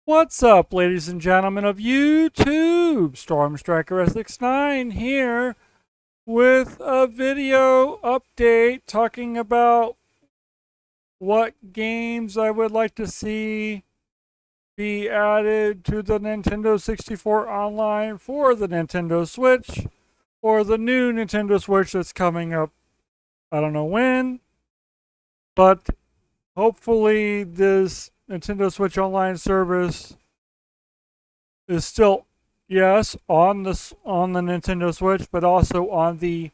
What's up, ladies and gentlemen of YouTube? StormStrikerSX9 here with a video update talking about what games I would like to see be added to the Nintendo 64 Online for the Nintendo Switch or the new Nintendo Switch that's coming up. I don't know when, but hopefully this Nintendo Switch Online service is still, yes, on the Nintendo Switch, but also on the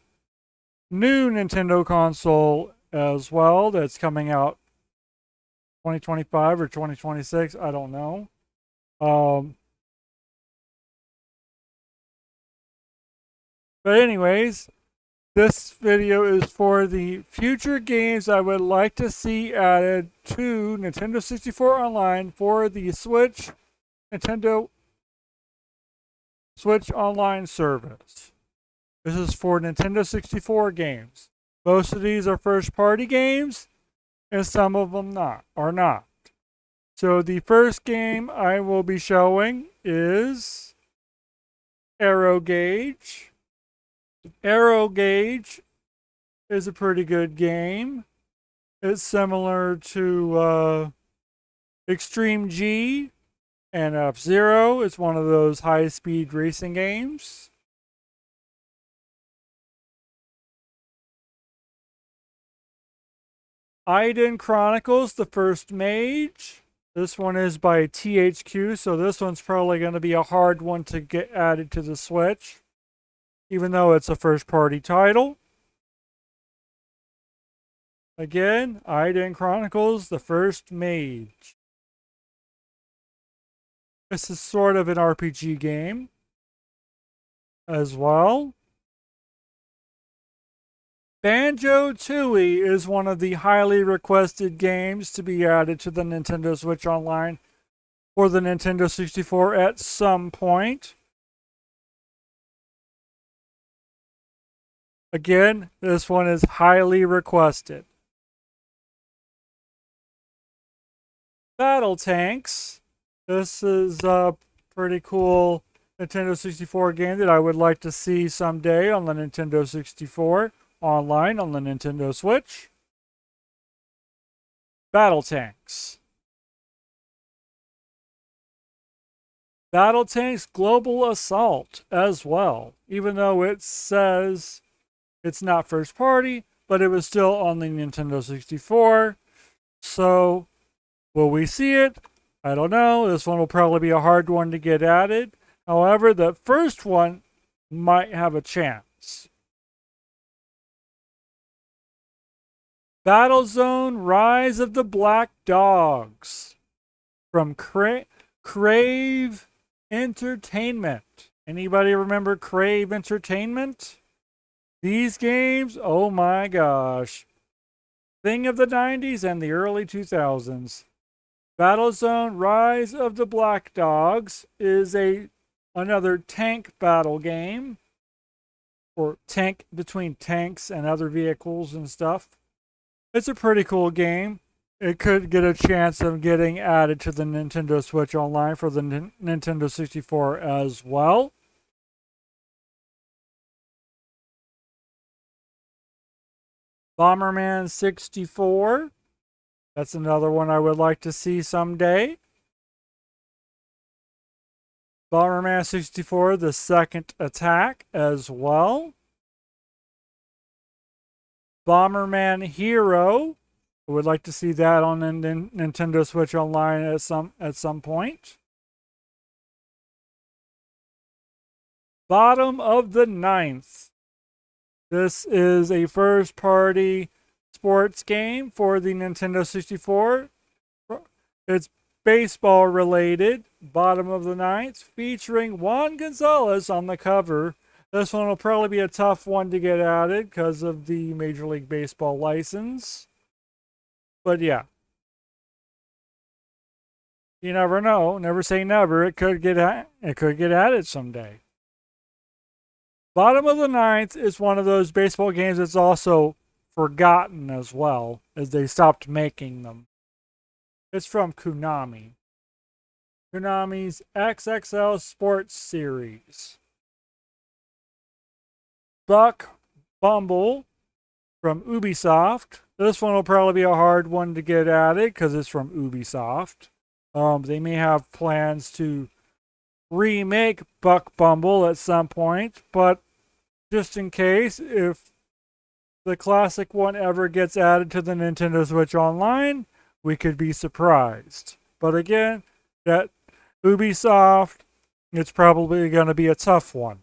new Nintendo console as well. That's coming out 2025 or 2026. I don't know. But anyways, this video is for the future games I would like to see added to Nintendo 64 Online for the Switch, Nintendo Switch Online service. This is for Nintendo 64 games. Most of these are first-party games, and some of them are not. So the first game I will be showing is Arrow Gauge. Arrow Gauge is a pretty good game. It's similar to Extreme G and F-Zero. It's one of those high-speed racing games. Aiden Chronicles: The First Mage. This one is by THQ, so this one's probably going to be a hard one to get added to the Switch, even though it's a first-party title. Again, Aiden Chronicles: The First Mage. This is sort of an RPG game as well. Banjo-Tooie is one of the highly requested games to be added to the Nintendo Switch Online for the Nintendo 64 at some point. Again, this one is highly requested. Battle Tanks. This is a pretty cool Nintendo 64 game that I would like to see someday on the Nintendo 64 online on the Nintendo Switch. Battle Tanks. Battle Tanks Global Assault as well, even though it says it's not first party, but it was still on the Nintendo 64. So, will we see it? I don't know. This one will probably be a hard one to get added. However, the first one might have a chance. Battlezone Rise of the Black Dogs from Crave Entertainment. Anybody remember Crave Entertainment? These games, oh my gosh. Thing of the 90s and the early 2000s. Battlezone Rise of the Black Dogs is another tank battle game, or tank between tanks and other vehicles and stuff. It's a pretty cool game. It could get a chance of getting added to the Nintendo Switch Online for the Nintendo 64 as well. Bomberman 64. That's another one I would like to see someday. Bomberman 64, The Second Attack as well. Bomberman Hero. I would like to see that on the Nintendo Switch Online at some point. Bottom of the Ninth. This is a first-party sports game for the Nintendo 64. It's baseball related. Bottom of the Ninth, featuring Juan Gonzalez on the cover. This one will probably be a tough one to get added because of the Major League Baseball license. But yeah. You never know. Never say never. It could get added someday. Bottom of the Ninth is one of those baseball games that's also forgotten as well, as they stopped making them. It's from Konami. Konami's XXL Sports Series. Buck Bumble from Ubisoft. This one will probably be a hard one to get added because it's from Ubisoft. They may have plans to remake Buck Bumble at some point, but just in case, if the classic one ever gets added to the Nintendo Switch Online, we could be surprised. But again, that Ubisoft, it's probably going to be a tough one.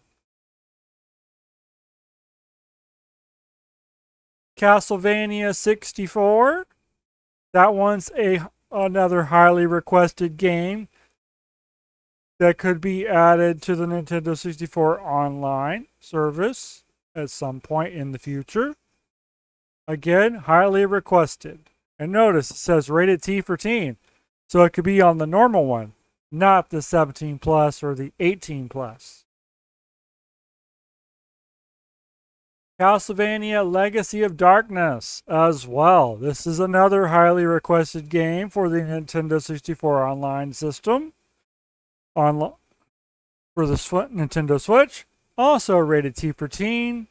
Castlevania 64. That one's another highly requested game that could be added to the Nintendo 64 online service at some point in the future. Again, highly requested. And notice it says rated T for teen. So it could be on the normal one, not the 17 plus or the 18 plus. Castlevania Legacy of Darkness as well. This is another highly requested game for the Nintendo 64 online system. For the Nintendo Switch. Also rated T for teen.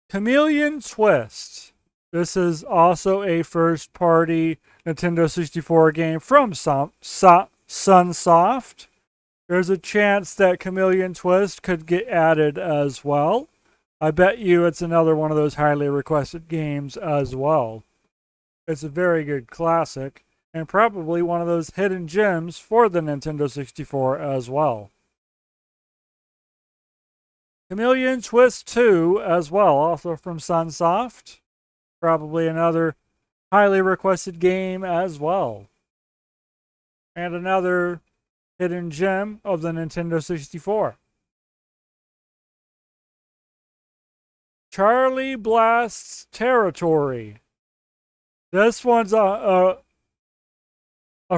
Chameleon Twist. This is also a first-party Nintendo 64 game from Sunsoft. There's a chance that Chameleon Twist could get added as well. I bet you it's another one of those highly requested games as well. It's a very good classic, and probably one of those hidden gems for the Nintendo 64 as well. Chameleon Twist 2 as well, also from Sunsoft. Probably another highly requested game as well. And another hidden gem of the Nintendo 64. Charlie Blast's Territory. This one's a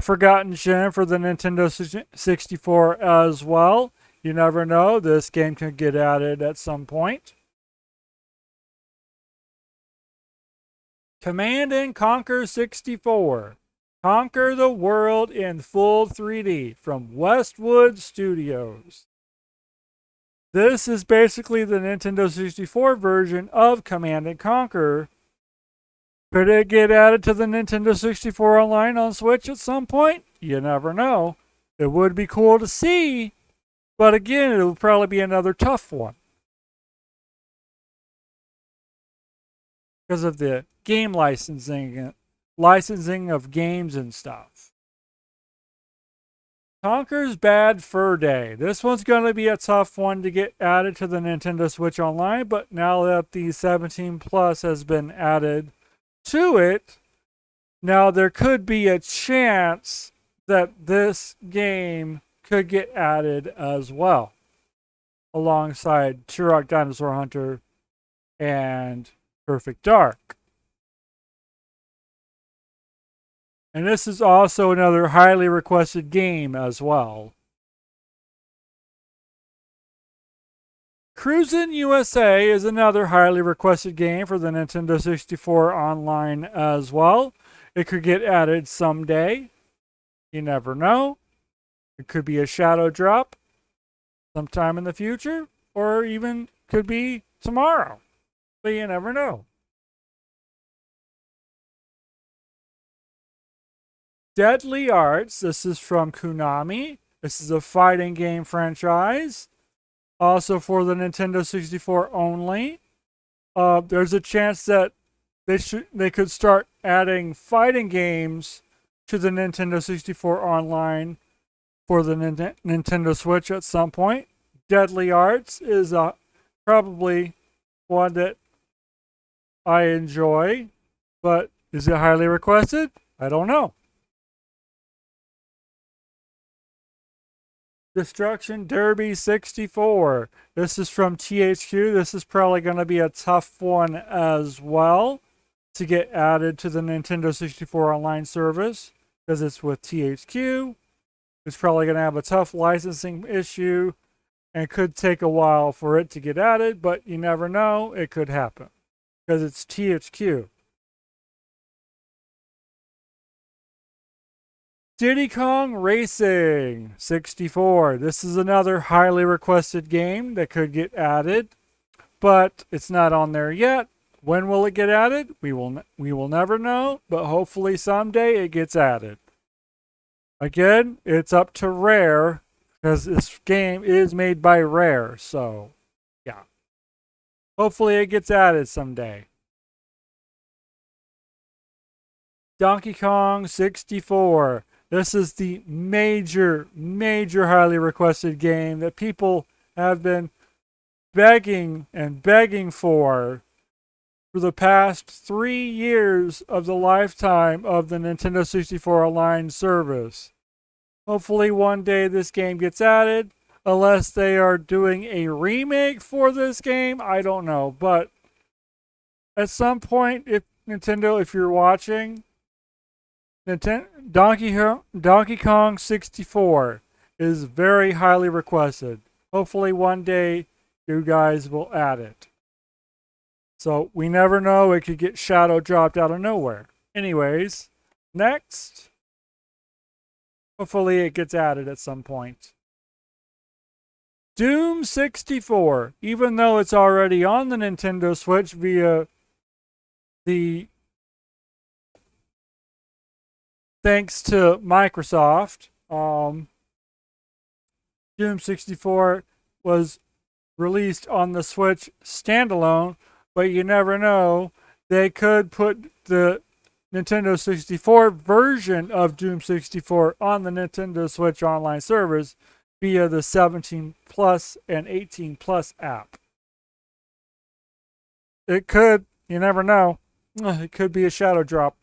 forgotten gem for the Nintendo 64 as well. You never know, this game could get added at some point. Command & Conquer 64. Conquer the world in full 3D from Westwood Studios. This is basically the Nintendo 64 version of Command & Conquer. Could it get added to the Nintendo 64 Online on Switch at some point? You never know. It would be cool to see, but again, it will probably be another tough one. Because of the game licensing of games and stuff. Conker's Bad Fur Day. This one's going to be a tough one to get added to the Nintendo Switch Online, but now that the 17 Plus has been added to it, now there could be a chance that this game could get added as well, alongside Turok Dinosaur Hunter and Perfect Dark. And this is also another highly requested game as well. Cruisin' USA is another highly requested game for the Nintendo 64 Online as well. It could get added someday. You never know. It could be a shadow drop sometime in the future, or even could be tomorrow. But you never know. Deadly Arts. This is from Konami. This is a fighting game franchise. Also for the Nintendo 64 only. There's a chance that they could start adding fighting games to the Nintendo 64 Online for the Nintendo Switch at some point. Deadly Arts is probably one that I enjoy, but is it highly requested? I don't know. Destruction Derby 64. This is from THQ. This is probably going to be a tough one as well to get added to the Nintendo 64 Online service because it's with THQ. It's probably going to have a tough licensing issue and could take a while for it to get added, but you never know. It could happen because it's THQ. Diddy Kong Racing 64. This is another highly requested game that could get added, but it's not on there yet. When will it get added? We will never know, but hopefully someday it gets added. Again, it's up to Rare because this game is made by Rare, so yeah. Hopefully it gets added someday. Donkey Kong 64. This is the major highly requested game that people have been begging and begging for the past 3 years of the lifetime of the Nintendo 64 Online service. Hopefully one day this game gets added, unless they are doing a remake for this game. I don't know, but at some point, if Nintendo, if you're watching, Donkey Kong 64 is very highly requested. Hopefully one day you guys will add it. So we never know, it could get shadow dropped out of nowhere. Anyways, next. Hopefully it gets added at some point. Doom 64, even though it's already on the Nintendo Switch via the thanks to Microsoft, Doom 64 was released on the Switch standalone, but you never know. They could put the Nintendo 64 version of Doom 64 on the Nintendo Switch online servers via the 17 Plus and 18 Plus app. It could, you never know. It could be a shadow drop.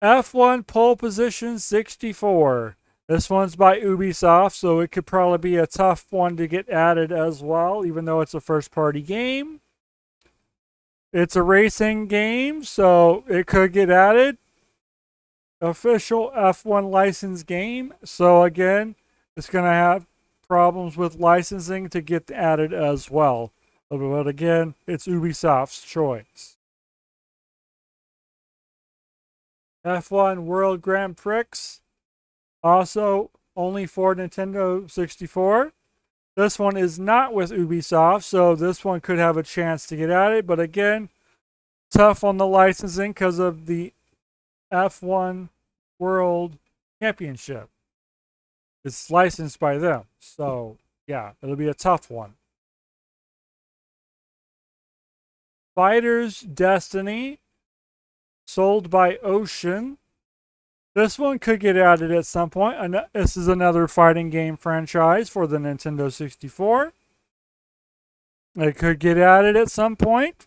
F1 Pole Position 64. This one's by Ubisoft, so it could probably be a tough one to get added as well, even though it's a first-party game. It's a racing game, so it could get added. Official F1 license game. So again, it's going to have problems with licensing to get added as well. But again, it's Ubisoft's choice. F1 World Grand Prix. Also only for Nintendo 64. This one is not with Ubisoft, so this one could have a chance to get added. But again, tough on the licensing because of the F1 World Championship. It's licensed by them. So, yeah, it'll be a tough one. Fighters Destiny, sold by Ocean. This one could get added at some point. This is another fighting game franchise for the Nintendo 64. It could get added at some point.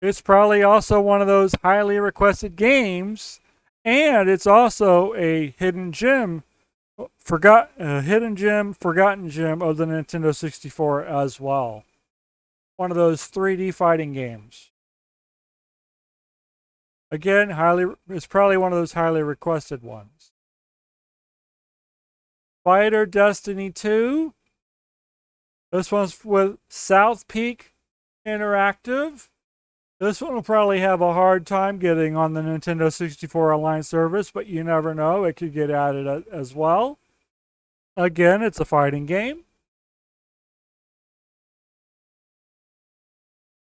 It's probably also one of those highly requested games, and it's also a hidden gem, forgotten gem of the Nintendo 64 as well. One of those 3D fighting games. Again, it's probably one of those highly requested ones. Fighter Destiny 2. This one's with South Peak Interactive. This one will probably have a hard time getting on the Nintendo 64 Online service, but you never know. It could get added as well. Again, it's a fighting game.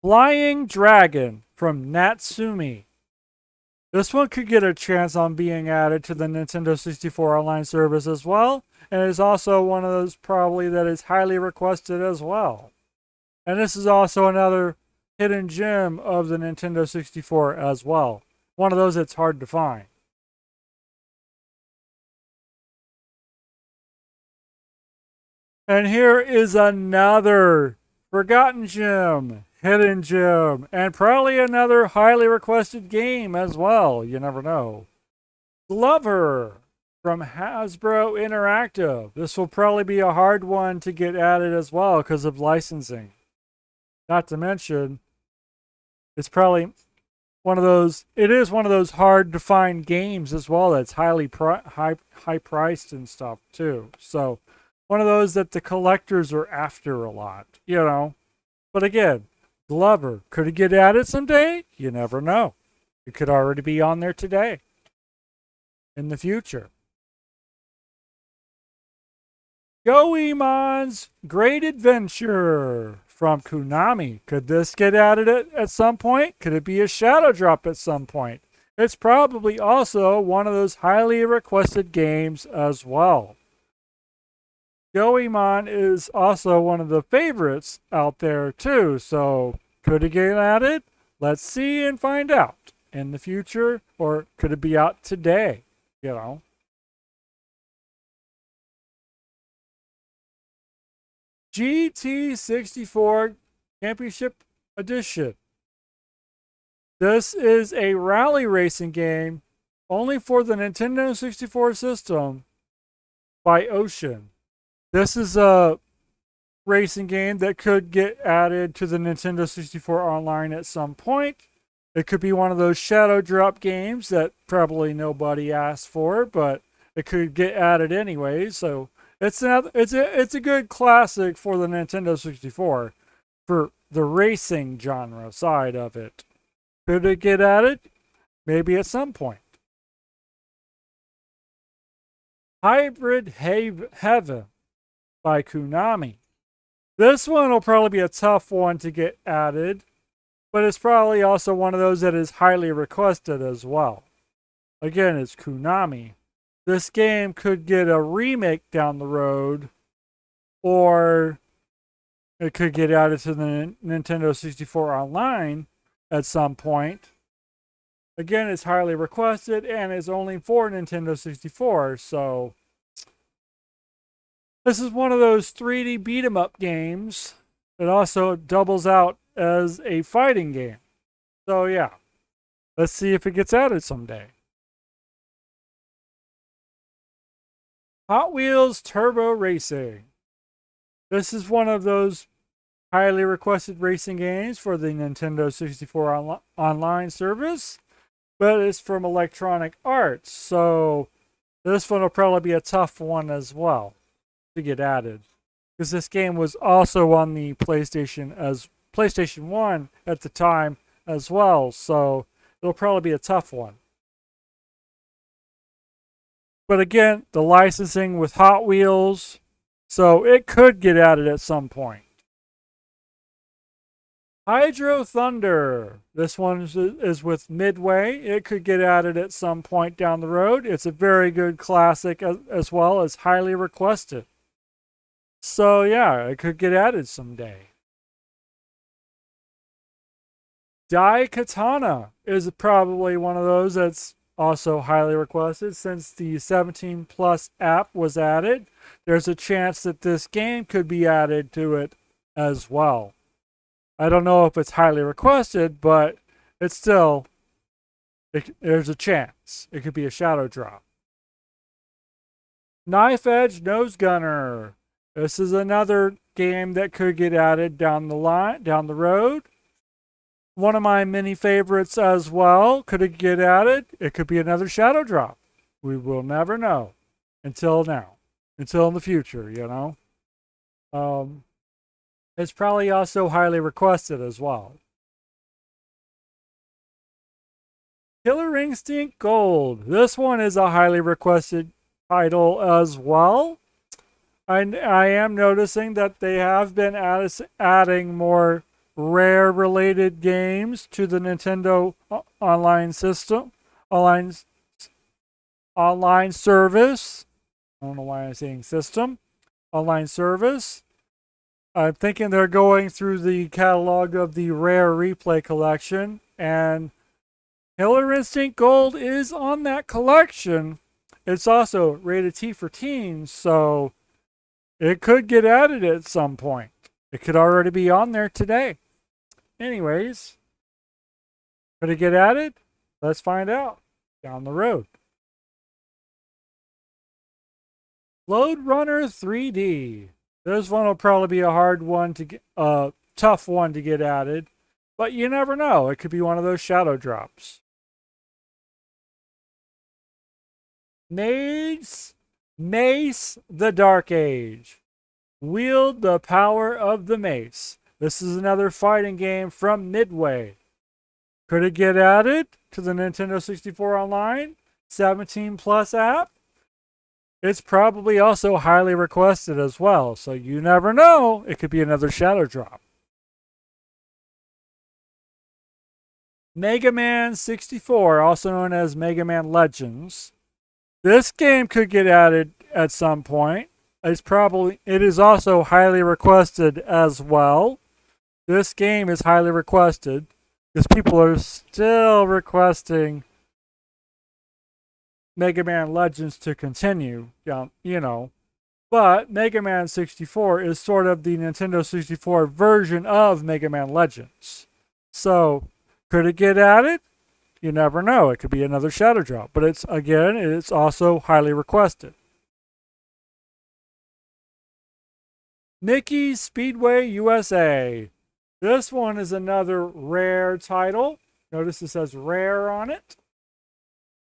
Flying Dragon from Natsumi. This one could get a chance on being added to the Nintendo 64 Online service as well, and is also one of those probably that is highly requested as well. And this is also another hidden gem of the Nintendo 64 as well. One of those that's hard to find. And here is another forgotten gem, hidden gem, and probably another highly requested game as well. You never know. Glover from Hasbro Interactive. This will probably be a hard one to get added as well because of licensing. Not to mention, it's probably one of those. It is one of those hard to find games as well. That's highly high priced and stuff too. So one of those that the collectors are after a lot, you know. But again, Glover, could it get added someday? You never know. It could already be on there today, in the future. Goemon's Great Adventure from Konami. Could this get added at some point? Could it be a shadow drop at some point? It's probably also one of those highly requested games as well. Goemon is also one of the favorites out there too, so could it get added? Let's see and find out in the future, or could it be out today, you know? GT64 Championship Edition. This is a rally racing game only for the Nintendo 64 system by Ocean. This is a racing game that could get added to the Nintendo 64 Online at some point. It could be one of those shadow drop games that probably nobody asked for, but it could get added anyway. So it's a good classic for the Nintendo 64 for the racing genre side of it. Could it get added? Maybe at some point. Hybrid Heaven by Konami. This one will probably be a tough one to get added, but it's probably also one of those that is highly requested as well. Again, it's Konami. This game could get a remake down the road, or it could get added to the Nintendo 64 Online at some point. Again, it's highly requested and is only for Nintendo 64, so this is one of those 3D beat 'em up games that also doubles out as a fighting game. So yeah, let's see if it gets added someday. Hot Wheels Turbo Racing. This is one of those highly requested racing games for the Nintendo 64 online service, but it's from Electronic Arts, so this one will probably be a tough one as well to get added, because this game was also on the PlayStation 1 at the time as well, so it'll probably be a tough one. But again, the licensing with Hot Wheels, so it could get added at some point. Hydro Thunder. This one is with Midway. It could get added at some point down the road. It's a very good classic as well as highly requested. So yeah, it could get added someday. Daikatana is probably one of those that's also highly requested. Since the 17 Plus app was added, there's a chance that this game could be added to it as well. I don't know if it's highly requested, but it's still, there's a chance. It could be a shadow drop. Knife Edge Nose Gunner. This is another game that could get added down the road. One of my many favorites as well. Could it get added? It could be another shadow drop. We will never know until now, until in the future, you know. It's probably also highly requested as well. Killer Instinct Gold. This one is a highly requested title as well. I am noticing that they have been adding more rare related games to the Nintendo online system, online service. I don't know why I'm saying system. Online service. I'm thinking they're going through the catalog of the Rare Replay collection, and Killer Instinct Gold is on that collection. It's also rated T for teens, so it could get added at some point. It could already be on there today. Anyways, could it get added? Let's find out down the road. Load Runner 3D. This one will probably be a hard one to get, tough one to get added, but you never know. It could be one of those shadow drops. Mace the Dark Age. Wield the power of the mace. This is another fighting game from Midway. Could it get added to the Nintendo 64 Online 17 Plus app? It's probably also highly requested as well, so you never know. It could be another shadow drop. Mega Man 64, also known as Mega Man Legends. This game could get added at some point. It is also highly requested as well. This game is highly requested because people are still requesting Mega Man Legends to continue, But Mega Man 64 is sort of the Nintendo 64 version of Mega Man Legends. So, could it get added? You never know. It could be another shadow drop. But it's also highly requested. Mickey's Speedway USA. This one is another rare title. Notice it says rare on it.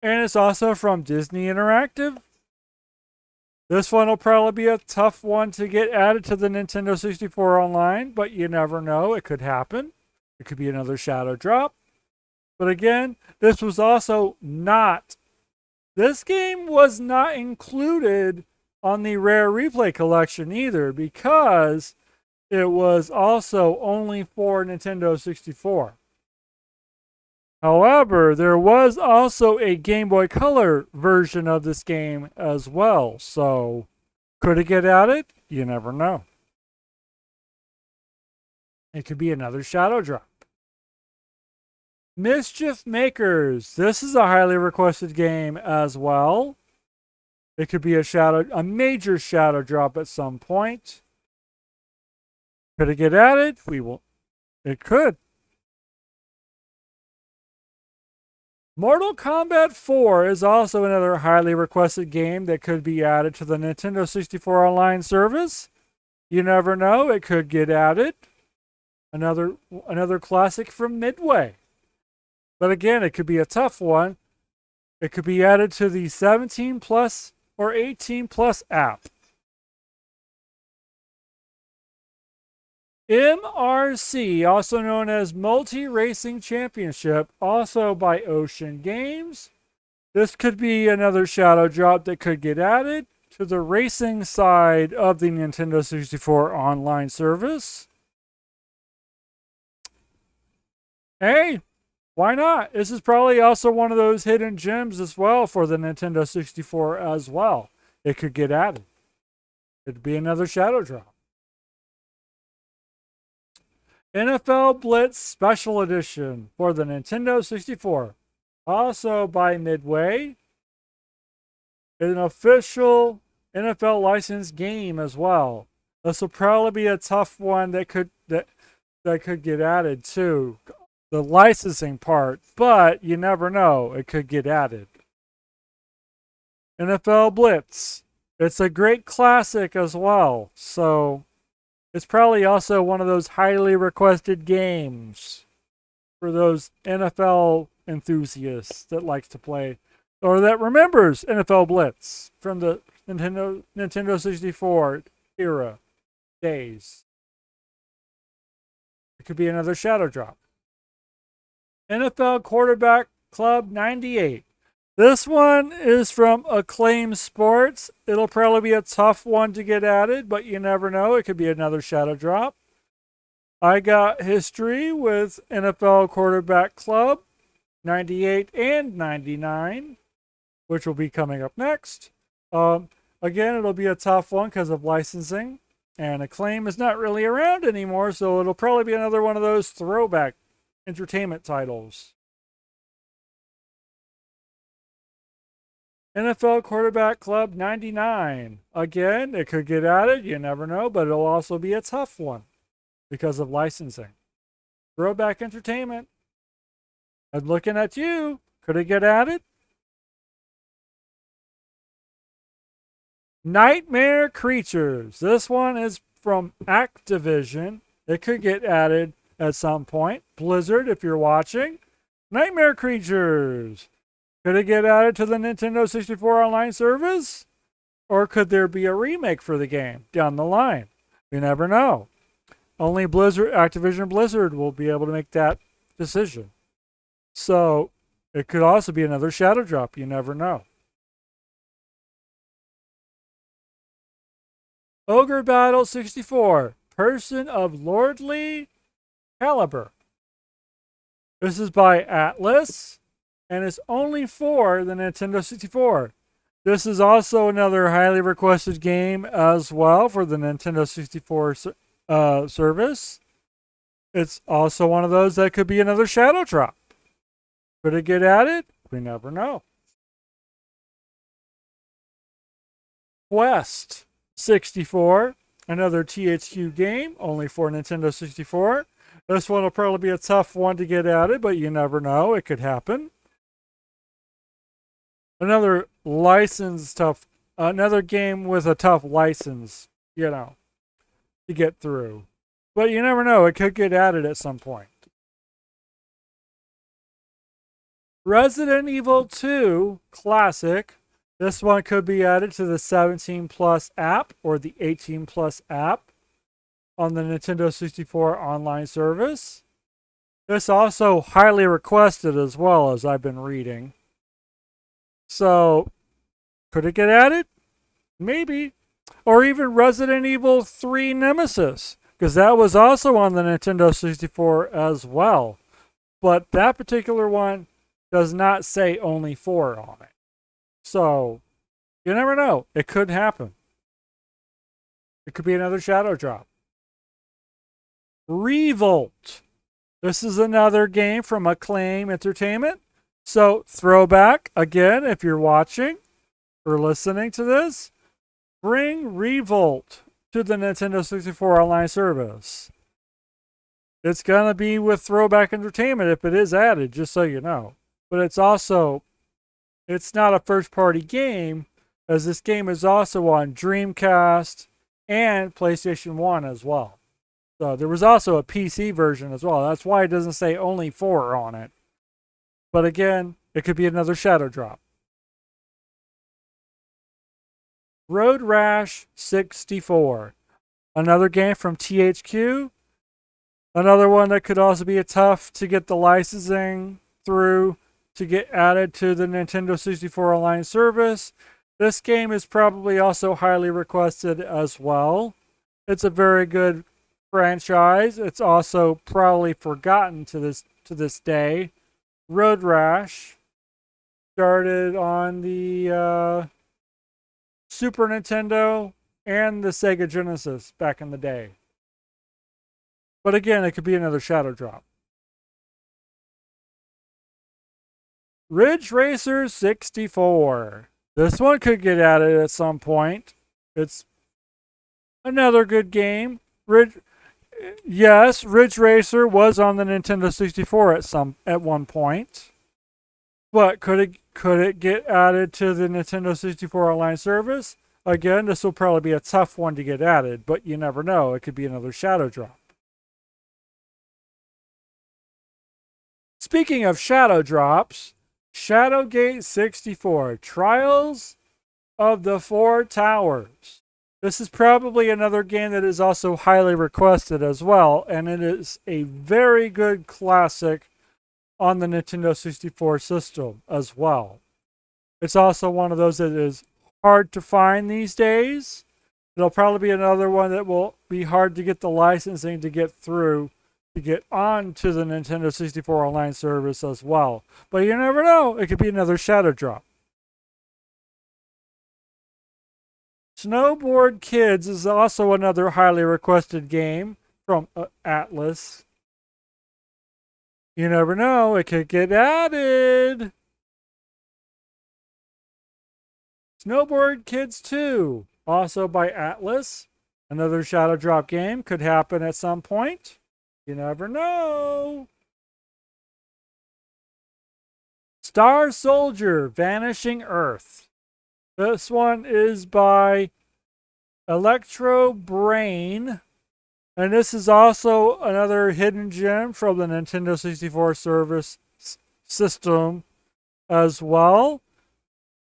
And it's also from Disney Interactive. This one will probably be a tough one to get added to the Nintendo 64 Online, but you never know. It could happen. It could be another shadow drop. But again, this game was not included on the Rare Replay collection either, because it was also only for Nintendo 64. However, there was also a Game Boy Color version of this game as well. So, could it get added? You never know. It could be another shadow drop. Mischief Makers. This is a highly requested game as well. It could be a major shadow drop at some point. Could it get added? It could. Mortal Kombat 4 is also another highly requested game that could be added to the Nintendo 64 Online service. You never know, it could get added. Another classic from Midway. But again, it could be a tough one. It could be added to the 17 Plus or 18 Plus app. MRC, also known as Multi Racing Championship, also by Ocean Games. This could be another shadow drop that could get added to the racing side of the Nintendo 64 online service. Hey, why not? This is probably also one of those hidden gems as well for the Nintendo 64 as well. It could get added. It'd be another shadow drop. NFL Blitz Special Edition for the Nintendo 64. Also by Midway. An official NFL licensed game as well. This will probably be a tough one that could get added too. The licensing part, but you never know. It could get added. NFL Blitz. It's a great classic as well. So it's probably also one of those highly requested games for those NFL enthusiasts that likes to play or that remembers NFL Blitz from the Nintendo 64 era days. It could be another shadow drop. NFL Quarterback Club 98. This one is from Acclaim Sports. It'll probably be a tough one to get added, but you never know. It could be another shadow drop. I got history with NFL Quarterback Club 98 and 99, which will be coming up next. Again, it'll be a tough one because of licensing, and Acclaim is not really around anymore, so it'll probably be another one of those throwback entertainment titles. NFL Quarterback Club 99. Again, it could get added. You never know, but it'll also be a tough one because of licensing. Throwback entertainment. I'm looking at you. Could it get added? Nightmare Creatures. This one is from Activision. It could get added at some point. Blizzard, if you're watching. Nightmare Creatures. Could it get added to the Nintendo 64 online service? Or could there be a remake for the game down the line? You never know. Only Activision Blizzard will be able to make that decision. So it could also be another shadow drop. You never know. Ogre Battle 64. Person of Lordly Caliber. This is by Atlas, and it's only for the Nintendo 64. This is also another highly requested game as well for the Nintendo 64 service. It's also one of those that could be another shadow drop. Could it get added? We never know. Quest 64, another THQ game, only for Nintendo 64. This one will probably be a tough one to get added, but you never know. It could happen. Another another game with a tough license, to get through. But you never know. It could get added at some point. Resident Evil 2 Classic. This one could be added to the 17 Plus app or the 18 Plus app on the Nintendo 64 online service. This also highly requested as well, as I've been reading. So, could it get added? Maybe. Or even Resident Evil 3 Nemesis, because that was also on the Nintendo 64 as well. But that particular one does not say only 4 on it. So, you never know. It could happen. It could be another shadow drop. Revolt. This is another game from Acclaim Entertainment. So, throwback again, if you're watching or listening to this, bring Revolt to the Nintendo 64 online service. It's going to be with Throwback Entertainment if it is added, just so you know. But it's not a first-party game, as this game is also on Dreamcast and PlayStation 1 as well. So there was also a PC version as well. That's why it doesn't say only 4 on it. But again, it could be another shadow drop. Road Rash 64. Another game from THQ. Another one that could also be tough to get the licensing through to get added to the Nintendo 64 online service. This game is probably also highly requested as well. It's a very good franchise. It's also probably forgotten to this day. Road Rash started on the Super Nintendo and the Sega Genesis back in the day. But again, it could be another shadow drop. Ridge Racer 64. This one could get added at some point. It's another good game. Ridge Racer was on the Nintendo 64 at one point. But could it get added to the Nintendo 64 online service? Again, this will probably be a tough one to get added, but you never know. It could be another shadow drop. Speaking of shadow drops, Shadowgate 64, Trials of the Four Towers. This is probably another game that is also highly requested as well, and it is a very good classic on the Nintendo 64 system as well. It's also one of those that is hard to find these days. It'll probably be another one that will be hard to get the licensing to get through to get on to the Nintendo 64 online service as well. But you never know. It could be another shadow drop. Snowboard Kids is also another highly requested game from Atlas. You never know. It could get added. Snowboard Kids 2, also by Atlas. Another shadow drop game. Could happen at some point. You never know. Star Soldier, Vanishing Earth. This one is by Electro Brain. And this is also another hidden gem from the Nintendo 64 service system as well.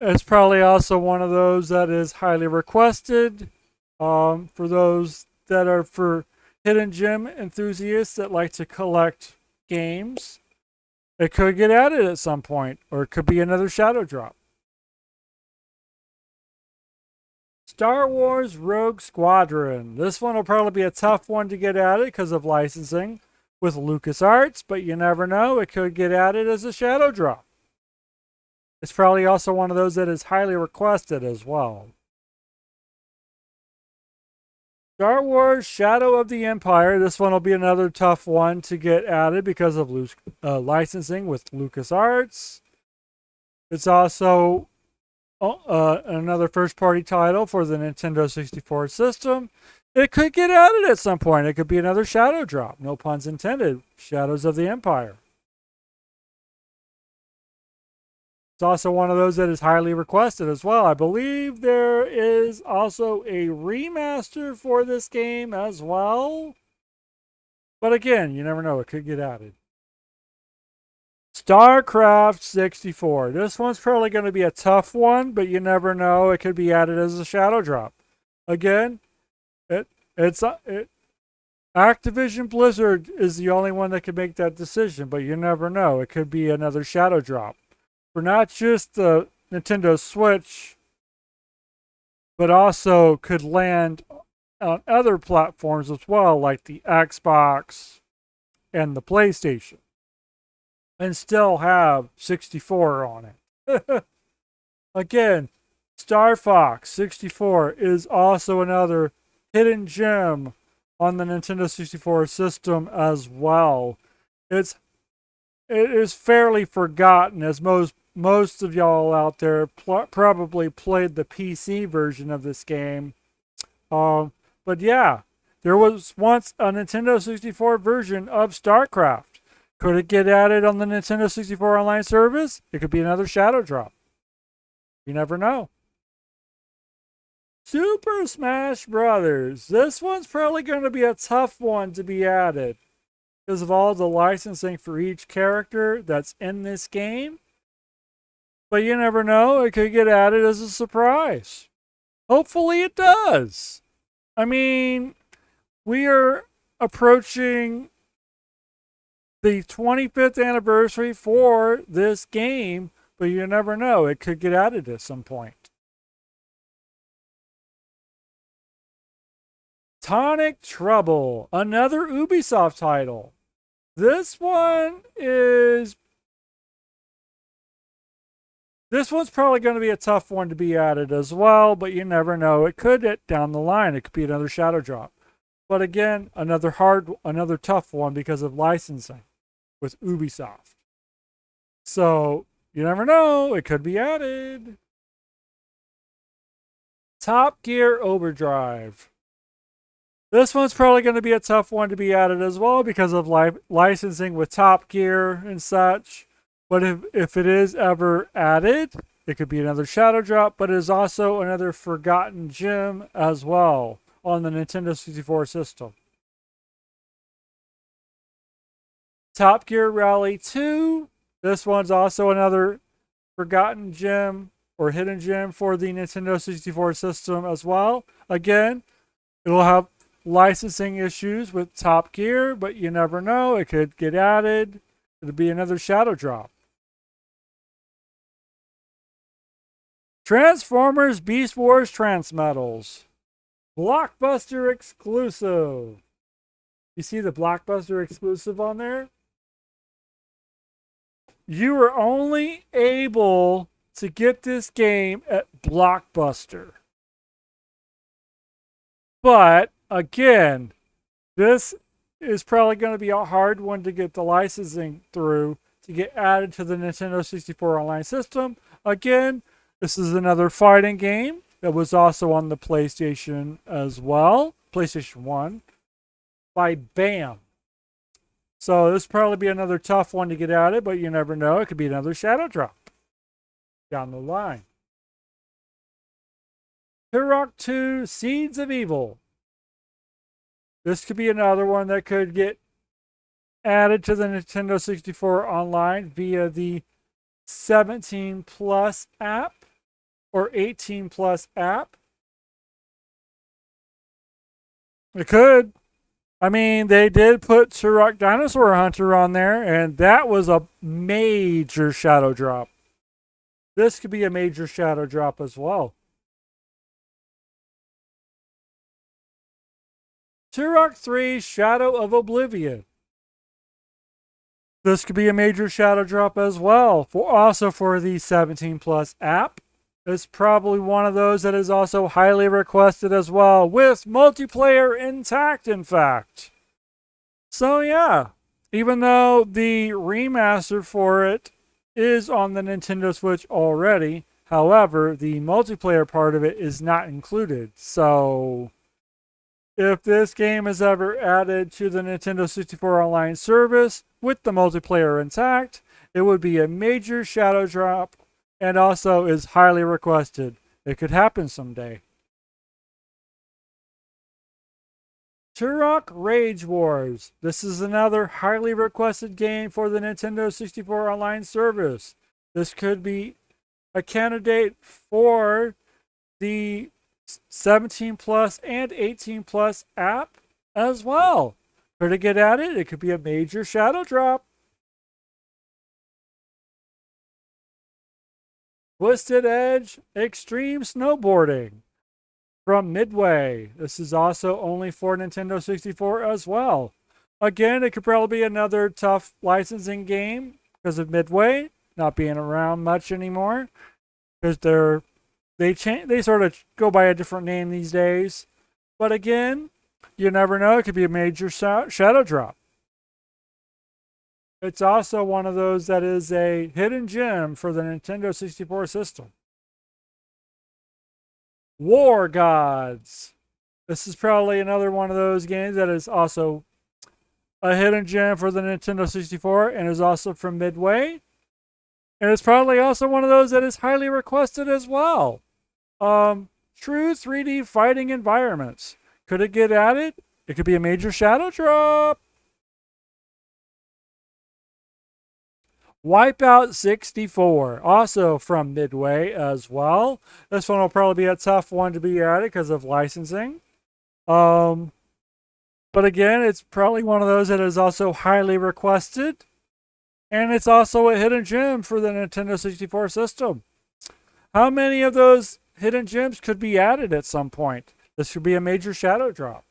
It's probably also one of those that is highly requested for those that are for hidden gem enthusiasts that like to collect games. It could get added at some point, or it could be another shadow drop. Star Wars Rogue Squadron. This one will probably be a tough one to get added because of licensing with LucasArts, but you never know. It could get added as a shadow drop. It's probably also one of those that is highly requested as well. Star Wars Shadow of the Empire. This one will be another tough one to get added because of licensing with LucasArts. It's also another first-party title for the Nintendo 64 system. It could get added at some point. It could be another shadow drop. No puns intended. Shadows of the Empire. It's also one of those that is highly requested as well. I believe there is also a remaster for this game as well. But again, you never know. It could get added. StarCraft 64. This one's probably going to be a tough one, but you never know. It could be added as a shadow drop. Again, Activision Blizzard is the only one that can make that decision, but you never know. It could be another shadow drop. For not just the Nintendo Switch, but also could land on other platforms as well, like the Xbox and the PlayStation, and still have 64 on it. Again, Star Fox 64 is also another hidden gem on the Nintendo 64 system as well. It is fairly forgotten, as most of y'all out there probably played the PC version of this game. But yeah, there was once a Nintendo 64 version of StarCraft. Could it get added on the Nintendo 64 online service? It could be another shadow drop. You never know. Super Smash Brothers. This one's probably going to be a tough one to be added because of all the licensing for each character that's in this game. But you never know. It could get added as a surprise. Hopefully it does. I mean, we are approaching the 25th anniversary for this game, but you never know. It could get added at some point. Tonic Trouble, another Ubisoft title. This one's probably going to be a tough one to be added as well, but you never know. It could down the line. It could be another shadow drop. But again, another tough one because of licensing with Ubisoft. So you never know. It could be added. Top Gear Overdrive. This one's probably going to be a tough one to be added as well because of licensing with Top Gear and such. But if it is ever added, it could be another shadow drop, but it is also another forgotten gem as well on the Nintendo 64 system. Top Gear Rally 2. This one's also another forgotten gem or hidden gem for the Nintendo 64 system as well. Again, it'll have licensing issues with Top Gear, but you never know. It could get added. It'll be another shadow drop. Transformers Beast Wars Transmetals. Blockbuster exclusive. You see the Blockbuster exclusive on there? You were only able to get this game at Blockbuster. But again, this is probably going to be a hard one to get the licensing through to get added to the Nintendo 64 online system. Again, this is another fighting game that was also on the PlayStation as well, PlayStation 1, by BAM. So this will probably be another tough one to get added, but you never know. It could be another shadow drop down the line. Turok 2 Seeds of Evil. This could be another one that could get added to the Nintendo 64 online via the 17 Plus app or 18 Plus app. It could. I mean, they did put Turok Dinosaur Hunter on there, and that was a major shadow drop. This could be a major shadow drop as well. Turok 3 Shadow of Oblivion. This could be a major shadow drop as well. Also for the 17 Plus app. It's probably one of those that is also highly requested as well, with multiplayer intact, in fact. So yeah, even though the remaster for it is on the Nintendo Switch already, however, the multiplayer part of it is not included. So if this game is ever added to the Nintendo 64 Online service with the multiplayer intact, it would be a major shadow drop and also is highly requested. It could happen someday. Turok Rage Wars. This is another highly requested game for the Nintendo 64 Online service. This could be a candidate for the 17 Plus and 18 Plus app as well. Could it get added? It could be a major shadow drop. Twisted Edge Extreme Snowboarding from Midway. This is also only for Nintendo 64 as well. Again, it could probably be another tough licensing game because of Midway not being around much anymore, because they sort of go by a different name these days. But again, you never know. It could be a major shadow drop. It's also one of those that is a hidden gem for the Nintendo 64 system. War Gods. This is probably another one of those games that is also a hidden gem for the Nintendo 64 and is also from Midway. And it's probably also one of those that is highly requested as well. True 3D fighting environments. Could it get added? It could be a major shadow drop. Wipeout 64, also from Midway as well. This one will probably be a tough one to be added because of licensing. But again, it's probably one of those that is also highly requested. And it's also a hidden gem for the Nintendo 64 system. How many of those hidden gems could be added at some point? This should be a major shadow drop.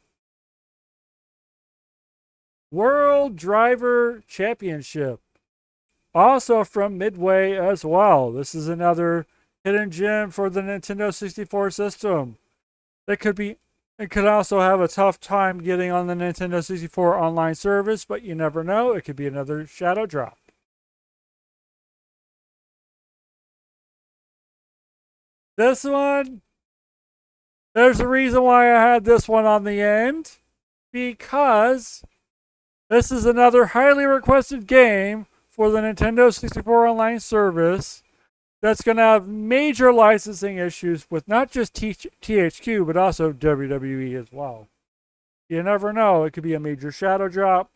World Driver Championship. Also from Midway as well. This is another hidden gem for the Nintendo 64 system. It could also have a tough time getting on the Nintendo 64 online service, but you never know. It could be another shadow drop. This one, there's a reason why I had this one on the end, because this is another highly requested game for the Nintendo 64 Online service that's going to have major licensing issues with not just THQ, but also WWE as well. You never know. It could be a major shadow drop.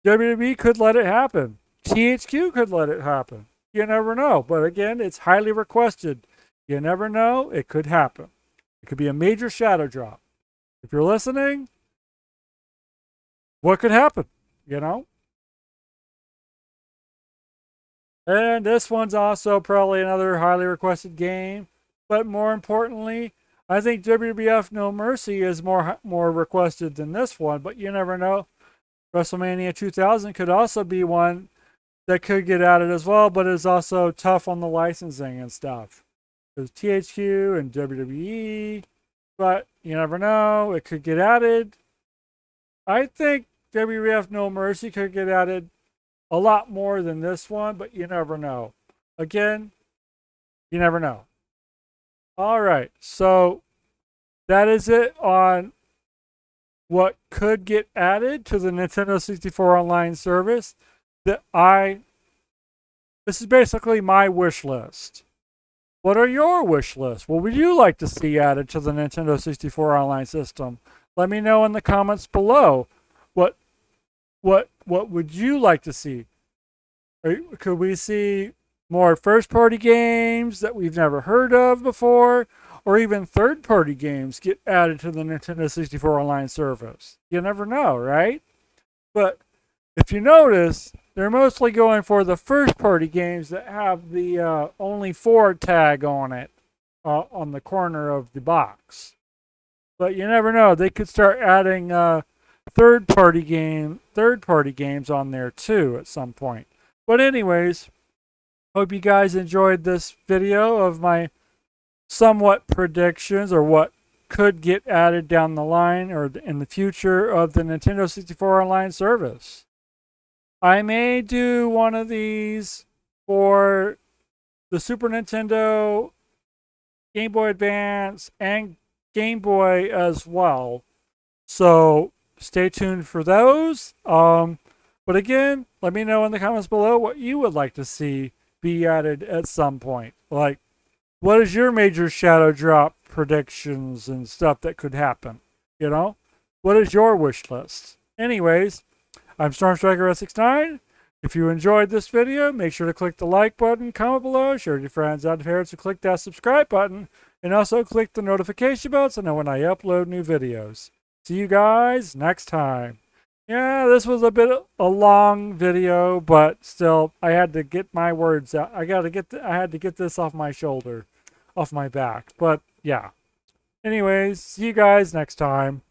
WWE could let it happen. THQ could let it happen. You never know. But again, it's highly requested. You never know. It could happen. It could be a major shadow drop. If you're listening, what could happen? You know? And this one's also probably another highly requested game. But more importantly, I think WWF No Mercy is more requested than this one. But you never know. WrestleMania 2000 could also be one that could get added as well, but is also tough on the licensing and stuff. There's THQ and WWE, but you never know. It could get added. I think WWF No Mercy could get added a lot more than this one, but you never know. Again, you never know. All right, so that is it on what could get added to the Nintendo 64 Online service. This is basically my wish list. What are your wish lists? What would you like to see added to the Nintendo 64 Online system? Let me know in the comments below. What would you like to see? Could we see more first-party games that we've never heard of before? or even third-party games get added to the Nintendo 64 Online service. You never know, right? But if you notice, they're mostly going for the first-party games that have the only 4 tag on it on the corner of the box. But you never know; they could start adding third-party games on there too at some point. But anyways, hope you guys enjoyed this video of my somewhat predictions or what could get added down the line or in the future of the Nintendo 64 Online service. I may do one of these for the Super Nintendo, Game Boy Advance, and Game Boy as well. So stay tuned for those. But again, let me know in the comments below what you would like to see be added at some point. Like, what is your major shadow drop predictions and stuff that could happen? You know? What is your wish list? Anyways, I'm StormStrikerSX9. If you enjoyed this video, make sure to click the like button, comment below, share with your friends and parents, and click that subscribe button, and also click the notification bell to know when I upload new videos. See you guys next time. Yeah, this was a long video, but still, I had to get my words out. I had to get this off my shoulder, off my back. But yeah. Anyways, see you guys next time.